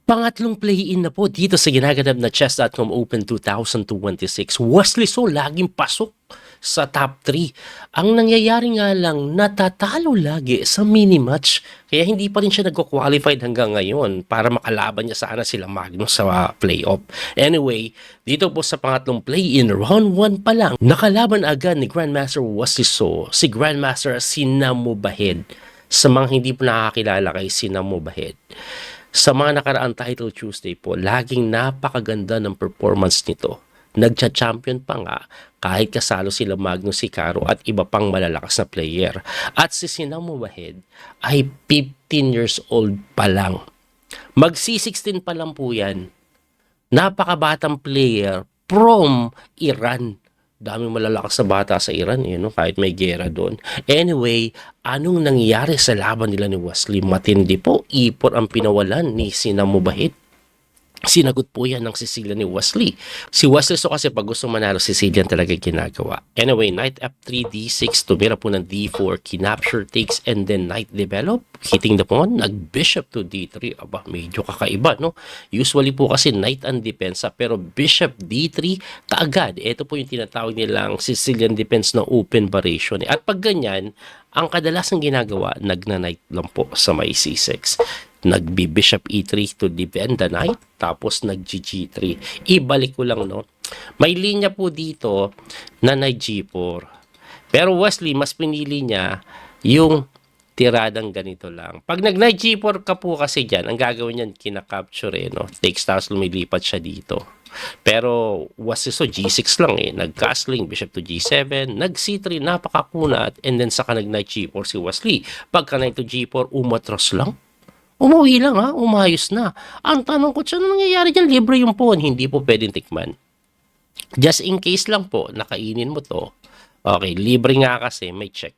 Pangatlong play-in na po dito sa ginaganap na Chess.com Open 2026. Wesley So laging pasok sa top 3. Ang nangyayari nga lang, natatalo lagi sa mini-match. Kaya hindi pa rin siya nagko-qualified hanggang ngayon para makalaban niya sana sila Magnus sa playoff. Anyway, dito po sa pangatlong play-in, round 1 pa lang, nakalaban agad ni Grandmaster Wesley So, si Grandmaster Sinamo Bahed. Sa mga hindi po nakakilala kay Sinamo Bahed, sa mga nakaraang Title Tuesday po, laging napakaganda ng performance nito. Nagcha-champion pa nga kahit kasalo sila Magnus Hikaru at iba pang malalakas na player. At si Sinamo Bahed ay 15 years old pa lang. Magsi-16 pa lang po yan. Napakabatang player from Iran. Daming malalakas na bata sa Iran, no? Kahit may gera doon. Anyway, anong nangyari sa laban nila ni Wesley? Matindi po, ipon ang pinawalan ni Sinamo Bahed. Sinagot po yan ng Sicilian ni Wesley. Si Wesley So kasi pag gusto manalo, Sicilian talaga ginagawa. Anyway, knight f3, d6, tumira po ng d4, kinapture takes, and then knight develop, hitting the pawn, nag-bishop to d3. Aba, medyo kakaiba, no? Usually po kasi knight ang depensa, pero bishop d3, kaagad. Ito po yung tinatawag nilang Sicilian defense na open variation. At pag ganyan, ang kadalasang ginagawa, nagna-knight lang po sa may c6. Nagbi-bishop e3 to defend the knight, tapos nag-g3. Ibalik ko lang, no? May linya po dito na nag-g4. Pero Wesley, mas pinili niya yung tiradang ganito lang. Pag nag-knight g4 ka po kasi dyan, ang gagawin niyan, kinakapture, no? Takes, tapos lumilipat siya dito. Pero Wesley So g6 lang nag-castling, bishop to g7, nag-c3, napakakunat, and then saka nag-knight g4 si Wesley. Pagka knight to g4, umatras lang. Umuwi lang umayos na. Ang tanong ko, ano nangyayari dyan? Libre yung pawn, hindi po pwedeng tikman. Just in case lang po, nakainin mo to. Okay, libre nga kasi, may check.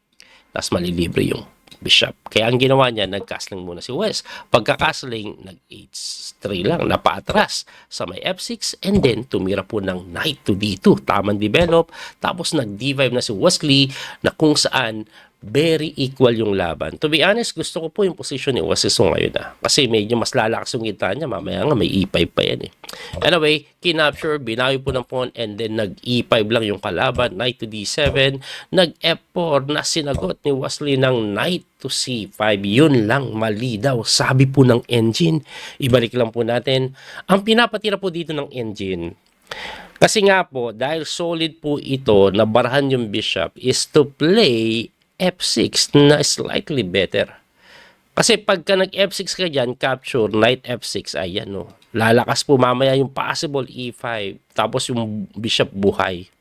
Tapos malilibre yung bishop. Kaya ang ginawa niya, nag-castling muna si West. Pagka-castling, nag-h3 lang, napaatras sa may f6, and then tumira po ng knight to d2. Tamang develop. Tapos nag-d5 na si Wesley, na kung saan very equal yung laban. To be honest, gusto ko po yung position ni Wesley So ngayon kasi medyo mas lalakas yung kita niya. Mamaya nga may e5 pa yan Anyway, kinapture, binawi po ng pawn, and then nag-e5 lang yung kalaban, knight to d7, nag-f4 na sinagot ni Wesley ng knight to c5. Yun lang, mali daw. Sabi po ng engine. Ibalik lang po natin. Ang pinapatira po dito ng engine, kasi nga po, dahil solid po ito, nabarahan yung bishop, is to play f6 na slightly better. Kasi pagka nag-f6 ka dyan, capture, knight f6, ayan lalakas po mamaya yung possible e5, tapos yung bishop buhay.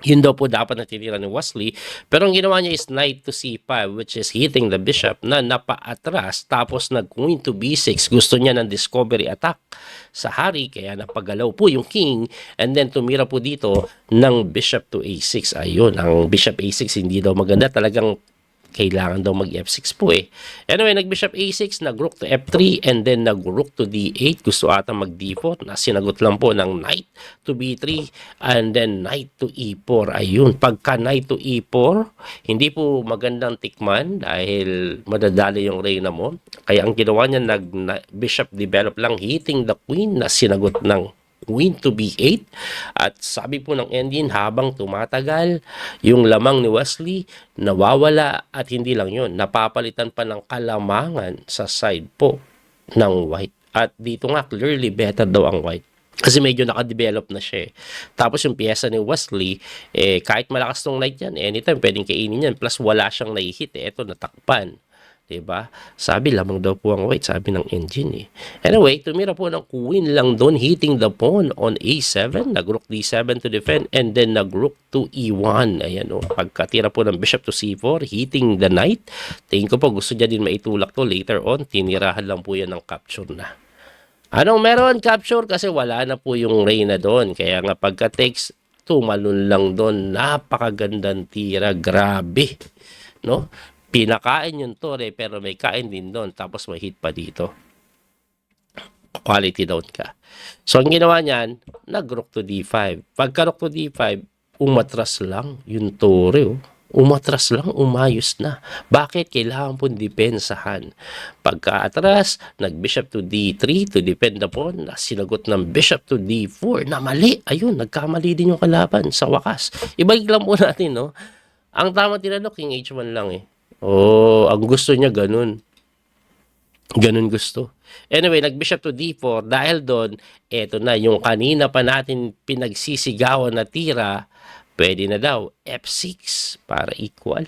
Yun daw po dapat natitira ni Wesley. Pero ang ginawa niya is knight to c5, which is hitting the bishop na napaatras. Tapos nag-queen to b6. Gusto niya ng discovery attack sa hari, kaya napagalaw po yung king. And then tumira po dito ng bishop to a6. Ayun, ang bishop a6 hindi daw maganda. Talagang kailangan daw mag-f6 po Anyway, nag-bishop a6, nag-rook to f3, and then nag-rook to d8. Gusto ata mag-d4, na sinagot lang po ng knight to b3, and then knight to e4. Ayun, pagka knight to e4, hindi po magandang tikman dahil madadali yung reyna mo. Kaya ang ginawa niya, nag-bishop develop lang, hitting the queen, na sinagot ng queen to b8. At sabi po ng engine, habang tumatagal, yung lamang ni Wesley nawawala, at hindi lang yun, napapalitan pa ng kalamangan sa side po ng white. At dito nga, clearly better daw ang white. Kasi medyo nakadevelop na siya Tapos yung piyesa ni Wesley, kahit malakas tong knight yan, anytime pwedeng kainin yan. Plus wala siyang naihit Ito, natakpan. Diba? Sabi, lamang daw po ang white, sabi ng engine Anyway, tumira po ng queen lang doon, hitting the pawn on a7, nag-rook d7 to defend, and then nag-rook to e1. Ayan pagkatira po ng bishop to c4, hitting the knight. Tingin ko po gusto niya din maitulak to later on, tinirahan lang po yan ng capture na. Anong meron? Capture, kasi wala na po yung reyna doon. Kaya nga pagka-takes, tumalon lang doon. Napakagandang tira, grabe. Pinakain yung tore, pero may kain din doon. Tapos may hit pa dito. Quality down ka. So, ang ginawa niyan, nag-rook to d5. Pagka rook to d5, umatras lang yung tore. Umatras lang, umayos na. Bakit? Kailangan pong depensahan. Pagka atras, nag-bishop to D3 to depend upon, sinagot ng bishop to D4 na mali. Ayun, nagkamali din yung kalaban sa wakas. Ibalik lang po natin, no? Ang tama tinanong, King H1 lang eh. Oh, ang gusto niya ganun. Ganun gusto. Anyway, nag-bishop to D4. Dahil doon, eto na, yung kanina pa natin pinagsisigawan na tira, pwede na daw F6 para equal.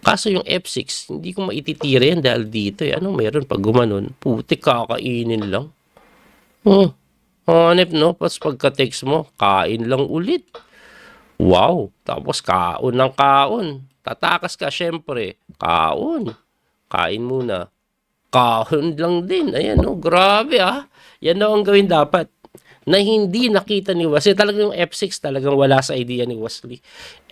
Kaso yung F6, hindi ko maititira yan dahil dito eh. Anong meron pag gumanon? Putik, kakainin lang. Hanep no? Pas pagka-text mo, kain lang ulit. Wow. Tapos kaon ng kaon. Tatakas ka syempre. Kaon. Kain muna. Kaon lang din. Ayan no, grabe ah. Yan daw ang gawin dapat. Na hindi nakita ni Wesley. Talagang yung F6 talagang wala sa idea ni Wesley.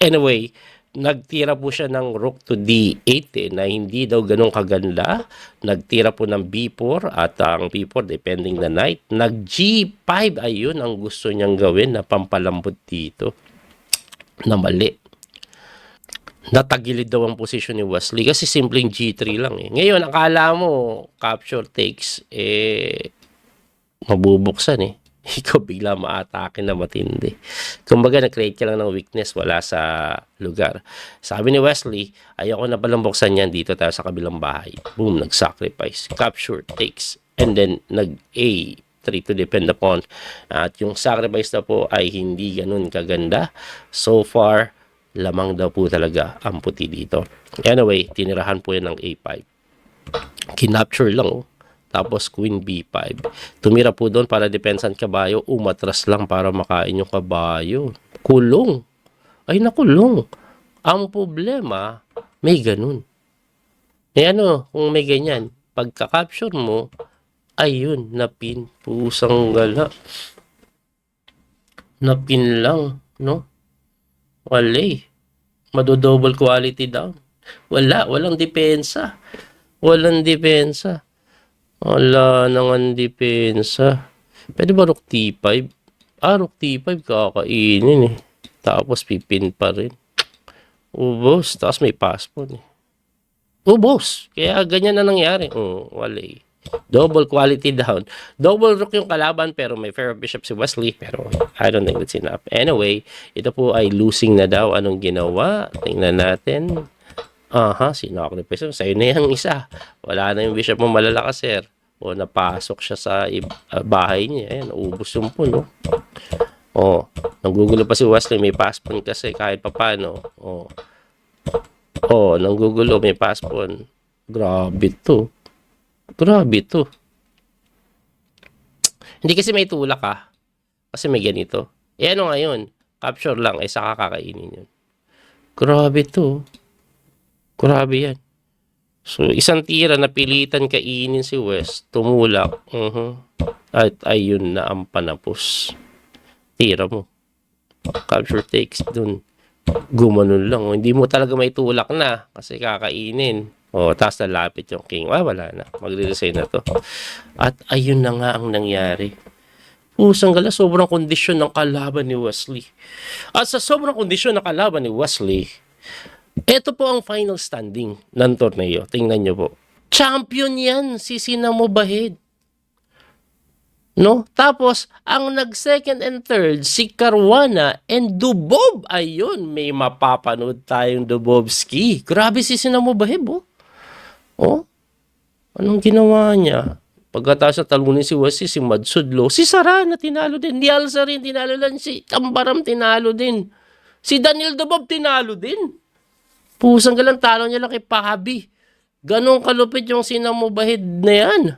Anyway, nagtira po siya ng rook to D8 eh, na hindi daw ganun kaganda. Nagtira po ng B4 at ang B4 depending the knight. Nag-G5 ayun ang gusto niyang gawin na pampalambot dito. Na mali. Natagilid daw ang posisyon ni Wesley kasi simpleng G3 lang eh. Ngayon, akala mo capture takes eh mabubuksan eh. Ikaw bigla ma-atake na matindi. Kumbaga, na-create ka lang ng weakness, wala sa lugar. Sabi ni Wesley, ayoko na palang buksan yan, dito tayo sa kabilang bahay. Boom, nag-sacrifice. Capture, takes. And then, nag-A3 to depend upon. At yung sacrifice na po ay hindi ganun kaganda. So far, lamang daw po talaga ang puti dito. Anyway, tinirahan po yan ng A5. Kinapture lang, oh. Tapos Queen B5. Tumira po doon para depensan kabayo. Umatras lang para makain yung kabayo. Kulong. Ay nakulong. Ang problema, may ganun. Eh ano, kung may ganyan, pagka-capture mo, ayun, napin. Pusang gala. Napin lang, no? Walay. Mado-double quality down. Walang depensa. Walang depensa. Wala nang depensa. Pwede ba rook T5? Rook T5 kakainin eh. Tapos pipin pa rin. Ubos. Tapos may passport eh. Ubos. Kaya ganyan na nangyari. Wala eh. Double quality down. Double rook yung kalaban pero may fair bishop si Wesley. Pero I don't think that's enough. Anyway, ito po ay losing na daw. Anong ginawa? Tingnan natin. Sinacrifice. Sa'yo na yung isa. Wala na yung bishop mo malalakas, sir. O napasok siya sa bahay niya. Ayan, naubos yung puno. Nanggugulo pa si Wesley. May passpon kasi kahit papano. Nanggugulo. May passpon. Grabe to. Hindi kasi may tulak kasi may ganito. Ano ngayon? Capture lang. Saka kakainin yun. Grabe to. Grabe yan. So, isang tira na pilitan kainin si West. Tumulak. At ayun na ang panapos. Tira mo. Capture takes dun. Gumanon lang. Hindi mo talaga may tulak na. Kasi kakainin. Tapos nalapit yung king. Wala na. Magre-resign na to. At ayun na nga ang nangyari. Pusang gala, sobrang kondisyon ng kalaban ni Wesley. At sa sobrang kondisyon ng kalaban ni Wesley, ito po ang final standing ng torneo. Tingnan nyo po. Champion yan, si Sinamo Bahid. No? Tapos, ang nag-second and third, si Caruana and Dubov. Ayun, may mapapanood tayong Dubovski. Grabe si Sinamo Bahid, anong ginawa niya? Pagkatapos na talunin si Wesley, si Madsudlo, si Sarana tinalo din. Di Alzarin tinalo din. Si Tambaram tinalo din. Si Daniel Dubov tinalo din. Pusang galang talo niya lang kay Pahabi. Ganong kalupit yung Sinamo Bahid na yan.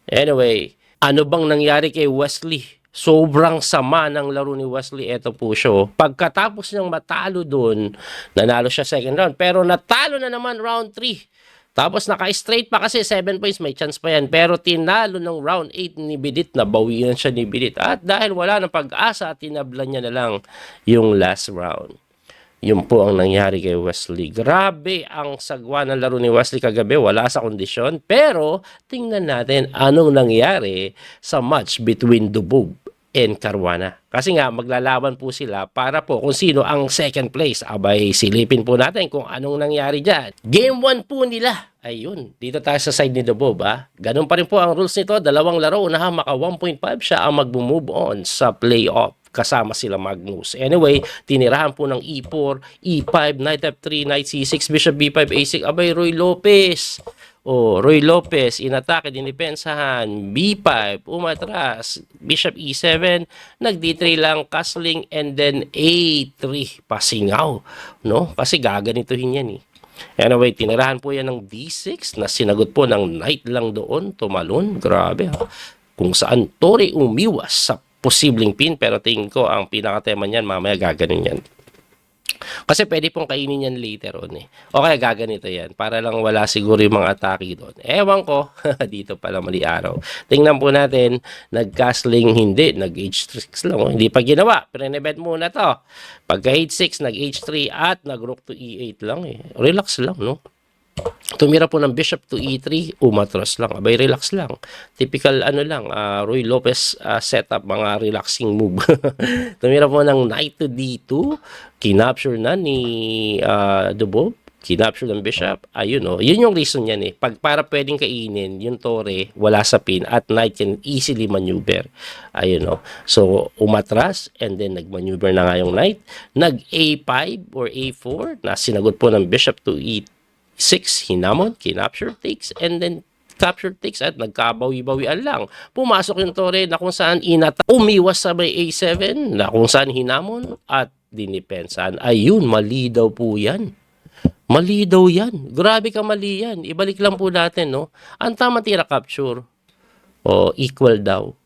Anyway, ano bang nangyari kay Wesley? Sobrang sama ng laro ni Wesley. Ito po siya. Pagkatapos niyang matalo doon, nanalo siya second round. Pero natalo na naman round 3. Tapos naka-straight pa kasi 7 points. May chance pa yan. Pero tinalo ng round 8 ni Bidit. Nabawian siya ni Bidit. At dahil wala ng pag-asa, tinablan niya na lang yung last round. Yun po ang nangyari kay Wesley. Grabe ang sagwa ng laro ni Wesley kagabi. Wala sa kondisyon. Pero tingnan natin anong nangyari sa match between Dubov and Caruana. Kasi nga, maglalaban po sila para po kung sino ang second place. Abay, silipin po natin kung anong nangyari dyan. Game 1 po nila. Ayun, dito tayo sa side ni Dubob. Ganun pa rin po ang rules nito. Dalawang laro, unahan maka 1.5 siya ang mag-move on sa playoff. Kasama sila Magnus. Anyway, tinirahan po ng E4, E5, Knight F3, Knight C6, Bishop B5, A6. Abay, Roy Lopez. Roy Lopez, inatake, dinipensahan, B5, umatras, Bishop E7, nag-D3 lang, castling, and then A3, pasingaw, no? Kasi gaganituhin yan eh. Anyway, tinirahan po yan ng D6 na sinagot po ng knight lang doon, tumalon, grabe ha. Kung saan Torre umiwas sa posibleng pin, pero tingin ko ang pinakatema niyan, mamaya gaganin yan. Kasi pwede pong kainin yan later on eh. O kaya gaganito yan. Para lang wala siguro yung mga atake doon. Ewan ko. Dito pala mali araw. Tingnan po natin. Nag-castling hindi. Nag-H6 lang. Hindi pa ginawa. Pre-nebet muna to. Pagka H6, nag-H3 at nag-rook to E8 lang eh. Relax lang no. Tumira po ng Bishop to E3, umatras lang. Abay, relax lang. Typical ano lang, Roy Lopez setup, mga relaxing move. Tumira po ng Knight to D2, kinapture na ni Dubob, kinapture ng Bishop. Ayun o, yun yung reason yan eh. Para pwedeng kainin, yung Torre, wala sa pin, at Knight can easily maneuver. Ayun o. So, umatras, and then nag-maneuver na nga yung Knight. Nag-A5 or A4, na sinagot po ng Bishop to E3. 6, hinamon, kinapture takes, and then capture takes at nagkabawi-bawian lang. Pumasok yung Torre na kung saan umiwas sa may A7 na kung saan hinamon at dinipensan. Ayun, mali daw po yan. Mali daw yan. Grabe ka mali yan. Ibalik lang po natin, no? Ang tama tira capture. O, equal daw.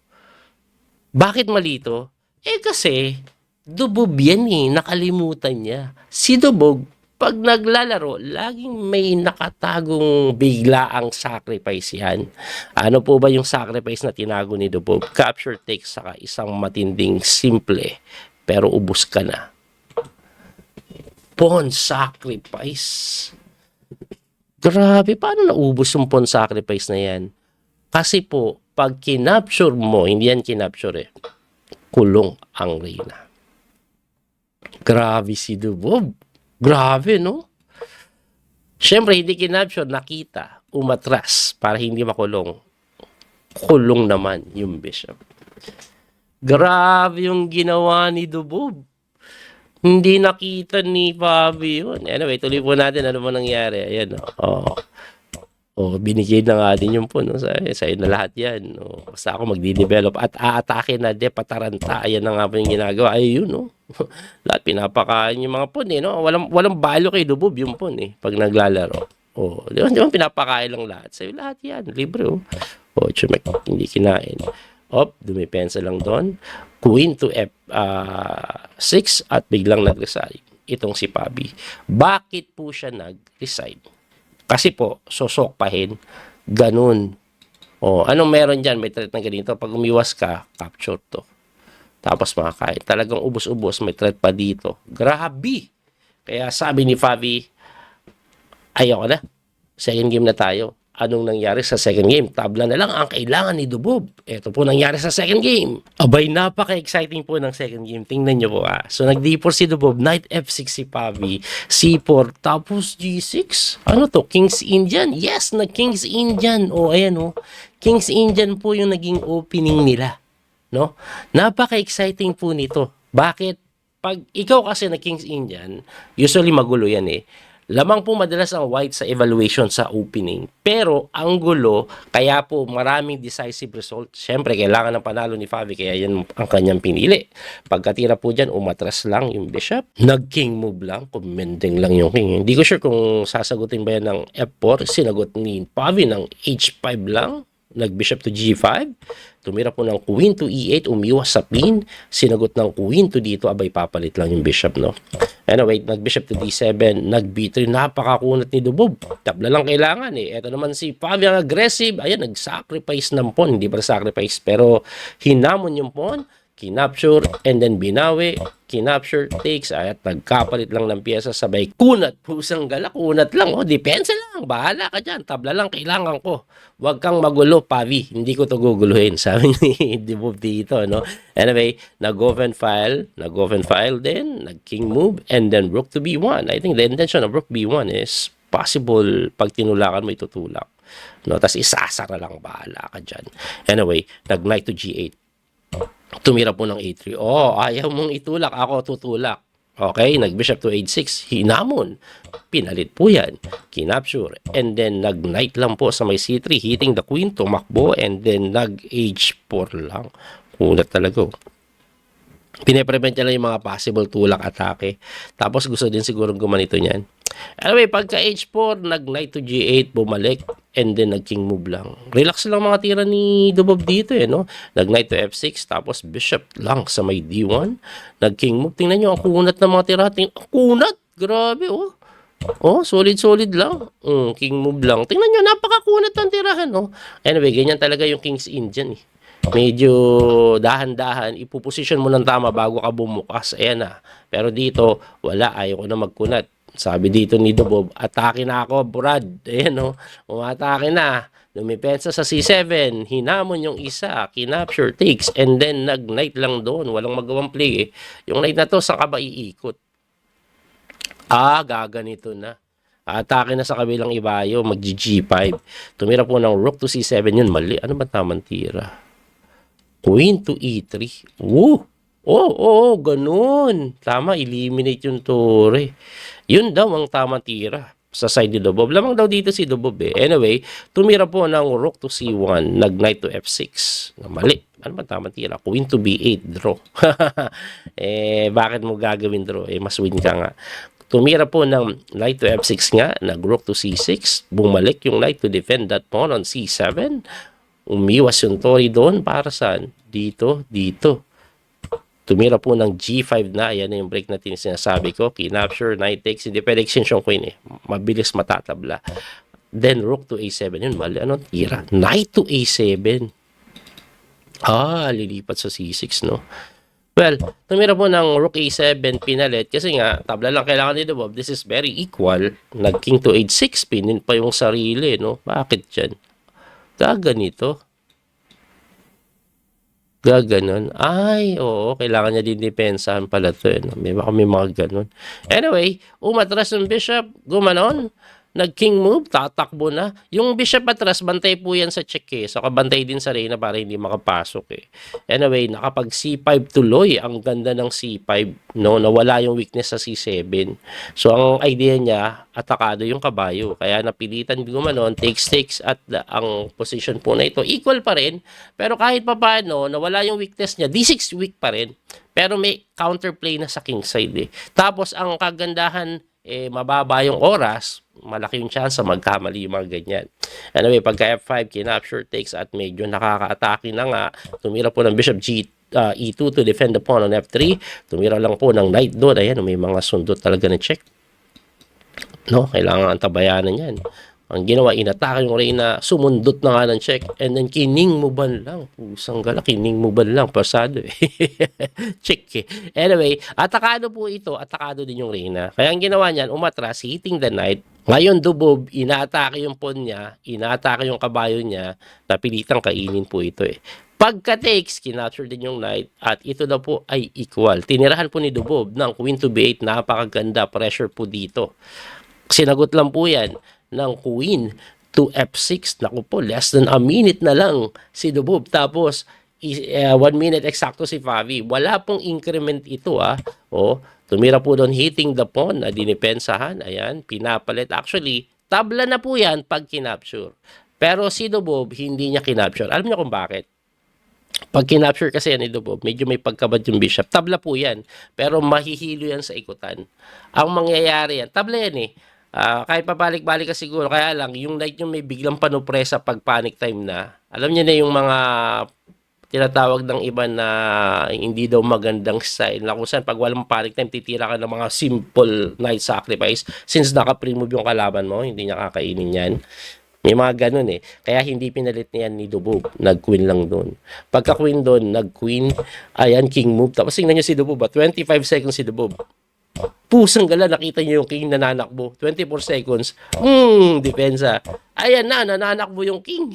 Bakit mali ito? Kasi, Dubob yan eh. Nakalimutan niya. Si Dubob, pag naglalaro, laging may nakatagong biglaang sacrifice yan. Ano po ba yung sacrifice na tinago ni Dubob? Capture takes saka isang matinding simple pero ubos ka na. Pawn sacrifice. Grabe, paano naubos yung pawn sacrifice na yan? Kasi po, pag kinapture mo, hindi yan kinapture eh, kulong ang reyna. Grabe si Dubob. Grabe, no? Siyempre, hindi kinapture, nakita, umatras para hindi makulong. Kulong naman yung Bishop. Grabe yung ginawa ni Dubob. Hindi nakita ni Fabi yun. Anyway, tuloy po natin ano man nangyari. Ayan, binigay na nga din yung po, no? Sa'yo na lahat yan. Basta ako magdi-develop at aatake na pataranta. Ayan na nga po yung ginagawa. Ayun, no? Lahat pinapakain yung mga pon, eh, no? Walang value kay Dubob yung pon, eh, pag naglalaro. Di ba pinapakain lang lahat? Sa'yo lahat yan. Libre, Chumek, hindi kinain. Dumipensa lang doon. Queen to F6 at biglang nag-resign. Itong si Fabi. Bakit po siya nag-resign? Kasi po, sosokpahin, ganun. Anong meron dyan? May threat na ganito. Pag umiwas ka, capture to. Tapos makakain. Talagang ubos-ubos, may threat pa dito. Grabe! Kaya sabi ni Fabi, ayaw na. Second game na tayo. Anong nangyari sa second game? Tabla na lang ang kailangan ni Dubob. Ito po nangyari sa second game. Abay, napaka-exciting po ng second game. Tingnan nyo po So, nag-D4 si Dubob. Knight F6 si Fabi. C4. Tapos G6. Ano to? King's Indian. Yes, nag-King's Indian. Ayan King's Indian po yung naging opening nila. No? Napaka-exciting po nito. Bakit? Pag ikaw kasi na King's Indian, usually magulo yan eh. Lamang po madalas ang white sa evaluation sa opening. Pero ang gulo, kaya po maraming decisive result. Siyempre, kailangan ng panalo ni Fabi, kaya yan ang kanyang pinili. Pagkatira po dyan, umatras lang yung Bishop. Nag-king move lang, kumending lang yung king. Hindi ko sure kung sasagutin ba yan ng F4. Sinagot ni Fabi ng H5 lang. Nag-Bishop to G5. Tumira po ng Queen to E8, umiwas sa pin. Sinagot ng Queen to dito, abay papalit lang yung Bishop, no? Anyway, nag-Bishop to D7, nag-B3, napakakunat ni Dubob. Tabla lang kailangan eh. Ito naman si Fabi ang aggressive. Ayan, nag-sacrifice ng pawn. Hindi pa sacrifice, pero hinamon yung pawn. kinapture, and then binawi, kinapture, takes, at nagkapalit lang ng pyesa, sabay kunat, pusang gala, kunat lang, depensa lang, bahala ka dyan, tabla lang, kailangan ko. Huwag kang magulo, Pavi, hindi ko to guguluhin, sabi ni Dibov dito, no? Anyway, nag-open file din, nag-king move, and then rook to b1. I think the intention of rook b1 is possible pag tinulakan mo itutulak. No, tas isasara lang, bahala ka dyan. Anyway, nag-knight to g8. Tumira po ng a3. Ayaw mong itulak, ako tutulak. Okay, nag-bishop to h6, hinamon. Pinalit po yan, kinapture. And then nag-knight lang po sa may c3, hitting the queen, tumakbo, and then nag-h4 lang. Kunat talaga. Pine-prevent niya lang yung mga possible tulak atake. Tapos gusto din siguro gumanito niyan. Anyway, pagka h4, nag-knight to g8, bumalik, and then nag-king move lang. Relax lang mga tira ni Dubov dito no? Nag-knight to f6, tapos bishop lang sa may d1. Nag-king move. Tingnan nyo, ang kunat ng mga tira. Ang kunat! Grabe, solid lang. King move lang. Tingnan nyo, napakakunat ng tirahan, Anyway, ganyan talaga yung King's Indian, Medyo dahan-dahan, ipuposition mo ng tama bago ka bumukas. Ayan na. Pero dito, wala. Ayaw ko na magkunat. Sabi dito ni Dubov, atake na ako, Brad. Ayan, umatake na. Lumipensa sa c7. Hinamon yung isa. Kinapture, takes. And then, nag-knight lang doon. Walang magawang play, Yung knight na to, saan ka ba iikot? Gaganito na. Atake na sa kabilang ibayo. Mag-g5. Tumira po ng rook to c7. Yun, mali. Ano ba tamang tira? Queen to e3. Ganun. Tama, eliminate yung tore. Yun daw ang tamang tira sa side ni Dubov. Lamang daw dito si Dubov Anyway, tumira po ng rook to c1, nag-knight to f6. Mali. Ano ba tamang tira? Queen to b8, draw. Bakit mo gagawin draw? Mas win ka nga. Tumira po ng knight to f6 nga, nag-rook to c6. Bumalik yung knight to defend that pawn on c7. Umiwas yung tori doon para saan? Dito. Tumira po ng g5 na. Ayan na yung break natin sinasabi ko. Kinapture, knight takes. Hindi pwede exchange yung queen Mabilis matatabla. Then rook to a7. Yun, mali. Anong tira? Knight to a7. Lilipat sa c6, no? Well, tumira po ng rook a7, pinalit. Kasi nga, tabla lang kailangan ni Dubov. This is very equal. Nag-king to h6, pinin pa yung sarili, no? Bakit dyan? Gaganito. Gaganon. Kailangan niya din depensahan pala ito. May mga ganon. Anyway, umatras yung bishop, gumanon. Nag-king move, tatakbo na. Yung bishop atras, bantay po yan sa check So, kabantay din sa reyna para hindi makapasok Anyway, nakapag C5 tuloy. Ang ganda ng C5, nawala yung weakness sa C7. So, ang idea niya, atakado yung kabayo. Kaya napilitan gumanon, takes, at ang position po na ito, equal pa rin. Pero kahit pa paano, nawala yung weakness niya, D6 weak pa rin. Pero may counterplay na sa king side Tapos, ang kagandahan, mababa yung oras, malaki yung chance magkamali yung mga ganyan. Anyway, pagka F5, kinapture, takes, at medyo nakaka-atake na nga, tumira po ng bishop E2 to defend the pawn on F3. Tumira lang po ng knight doon. Ayan, may mga sundot talaga na check. Kailangan antabayanan yan. Ang ginawa, inatake yung reyna, sumundot na nga ng check, and then kining muban lang. Pusang gala, kining muban lang, pasado Check Anyway, atakado po ito, atakado din yung reyna. Kaya ang ginawa niyan, umatras, hitting the knight. Ngayon, Dubov, inaatake yung pawn niya, inaatake yung kabayo niya, napilitang kainin po ito Pagka-takes, kinapture din yung knight, at ito daw po ay equal. Tinirahan po ni Dubov ng queen to b8, napakaganda, pressure po dito. Sinagot lang po yan ng queen to f6. Naku po, less than a minute na lang si Dubov. Tapos, 1 minute eksakto si Favi. Wala pong increment ito tumira po doon hitting the pawn na dinipensahan. Ayan, pinapalit. Actually, tabla na po yan pag kinapture. Pero si Dubov, hindi niya kinapture. Alam niyo kung bakit? Pag kinapture kasi yan ni Dubov, medyo may pagkabad yung bishop. Tabla po yan. Pero mahihilo yan sa ikutan. Ang mangyayari yan, tabla yan kahit pabalik-balik ka siguro, kaya lang, yung knight yung may biglang panupresa pag panic time na. Alam niyo na yung mga tinatawag ng iba na hindi daw magandang style. Na kung saan, pag walang panic time, titira ka ng mga simple knight sacrifice. Since naka-pre-move yung kalaban mo, hindi niya kakainin yan. May mga ganun eh. Kaya hindi pinalit niyan ni Dubov. Nag-queen lang doon. Pagka-queen doon, nag-queen. Ayan, king move. Tapos tingnan nyo si Dubov. 25 seconds si Dubov. Pusang gala, nakita nyo yung king nananakbo. 24 seconds. Depensa. Ayan na, nananakbo yung king.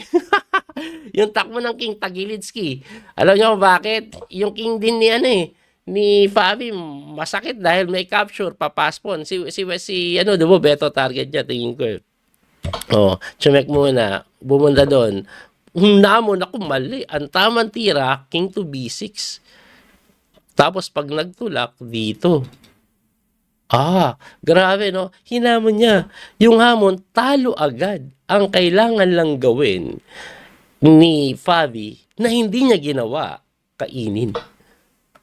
Yung takbo ng king Tagilidski. Alam nyo bakit? Yung king din ni ano eh, ni Fabi, masakit dahil may capture, papaspon. Si Dubov, beto target niya, tingin ko eh. Oh, chumek muna. Bumunta doon. Namon ako mali. Ang tamang tira, king to b6. Tapos pag nagtulak, dito. Grabe no. Hinamon niya. Yung hamon, talo agad. Ang kailangan lang gawin ni Fabi na hindi niya ginawa, kainin.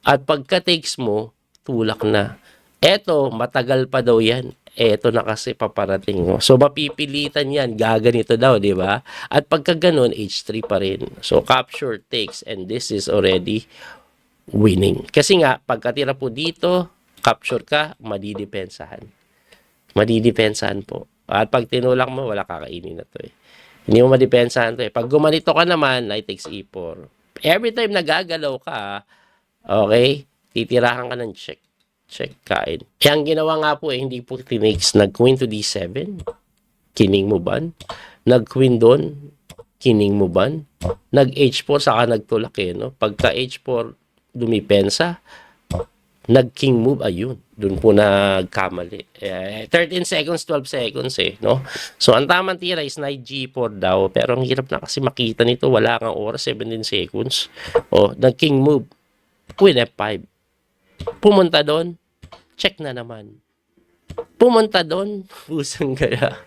At pagka takes mo, tulak na. Eto, matagal pa daw yan. Eto na kasi paparating. No? So, mapipilitan yan. Gaganito daw, di ba? At pagka ganun, H3 pa rin. So, capture takes and this is already winning. Kasi nga, pagkatira po dito, capture ka, madidepensahan. Madidepensahan po. At pag tinulak mo, wala kakainin na to eh. Hindi mo madidepensahan to eh. Pag gumanito ka naman, knight takes e4. Every time nagagalaw ka, okay, titirahan ka ng check. Check, kain. Yang ginawa nga po eh, hindi po tinakes. Nag-queen to d7. Kining mo ban? Nag-queen doon. Kining mo ban? Nag-h4, saka nagtulak eh. No? Pagka h4, dumipensa. Nag-king move, ayun. Doon po nagkamali. 13 seconds, 12 seconds eh. No? So, ang tamang tira is knight g4 daw. Pero ang hirap na kasi makita nito. Wala kang oras, 17 seconds. Nag-king move. Queen f5. Pumunta doon. Check na naman. Pumunta doon. Pusang gala.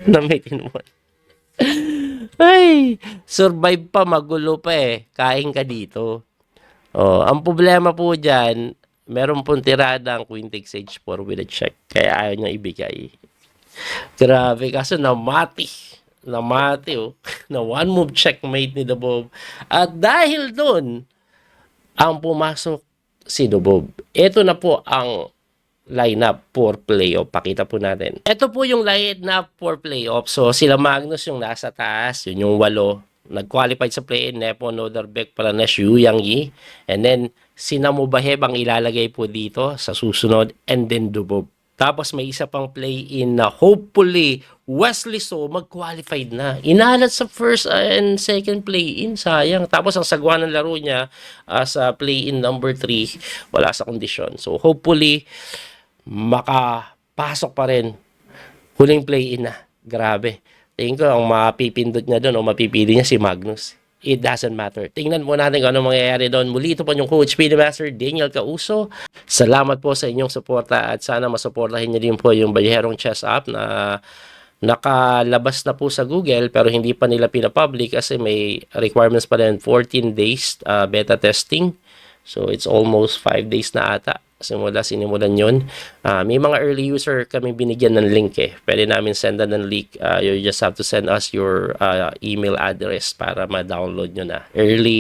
Na may tinuman. Ay, survive pa, magulo pa eh. Kain ka dito. Ang problema po dyan, meron pong tiradang queen takes h4 with a check. Kaya ayaw niya ibigay. Grabe, kaso namati. Namati oh. Na one move checkmate ni Dubov. At dahil doon, ang pumasok si Dubov. Ito na po ang lineup for playoff. Pakita po natin. Ito po yung lineup for playoff. So, sila Magnus yung nasa taas. Yun yung 8. Nag-qualified sa play-in. Nepo, Noderbeck, Pranesh, Yu Yang Yi. And then, Sinamubaheb ang ilalagay po dito sa susunod. And then, Dubov. Tapos, may isa pang play-in na hopefully, Wesley So mag-qualified na. Inalat sa first and second play-in. Sayang. Tapos, ang sagwa ng laro niya sa play-in number 3, wala sa kondisyon. So, hopefully, makapasok pa rin. Huling play-in na. Grabe. Tingin ko ang mapipindot niya doon o mapipili niya si Magnus. It doesn't matter. Tingnan po natin kung ano mangyayari doon. Muli ito po yung Coach Speedy Master Daniel Causo. Salamat po sa inyong suporta at sana masuportahin niyo din po yung Ballejerong Chess app na nakalabas na po sa Google pero hindi pa nila pinapublic kasi may requirements pa rin 14 days beta testing. So it's almost 5 days na ata. Sinimulan yun. May mga early user kami binigyan ng link eh. Pwede namin sendan ng link. You just have to send us your email address para ma-download nyo na. Early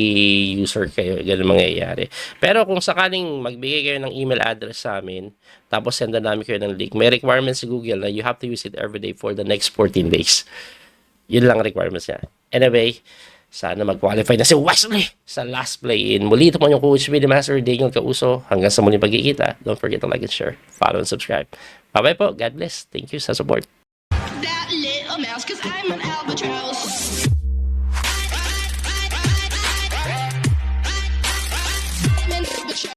user kayo. Ganun mangyayari. Pero kung sakaling magbigay kayo ng email address sa amin, tapos sendan namin kayo ng link, may requirements sa Google na you have to use it every day for the next 14 days. Yun lang requirements niya. Anyway, sana mag-qualify na si Wesley sa last play-in. Muli ito po yung Coach Speedy Master Daniel Causo. Hanggang sa muling pagkikita, don't forget to like and share, follow and subscribe. Bye-bye po. God bless. Thank you sa support. That little mouse, 'cause I'm an albatross.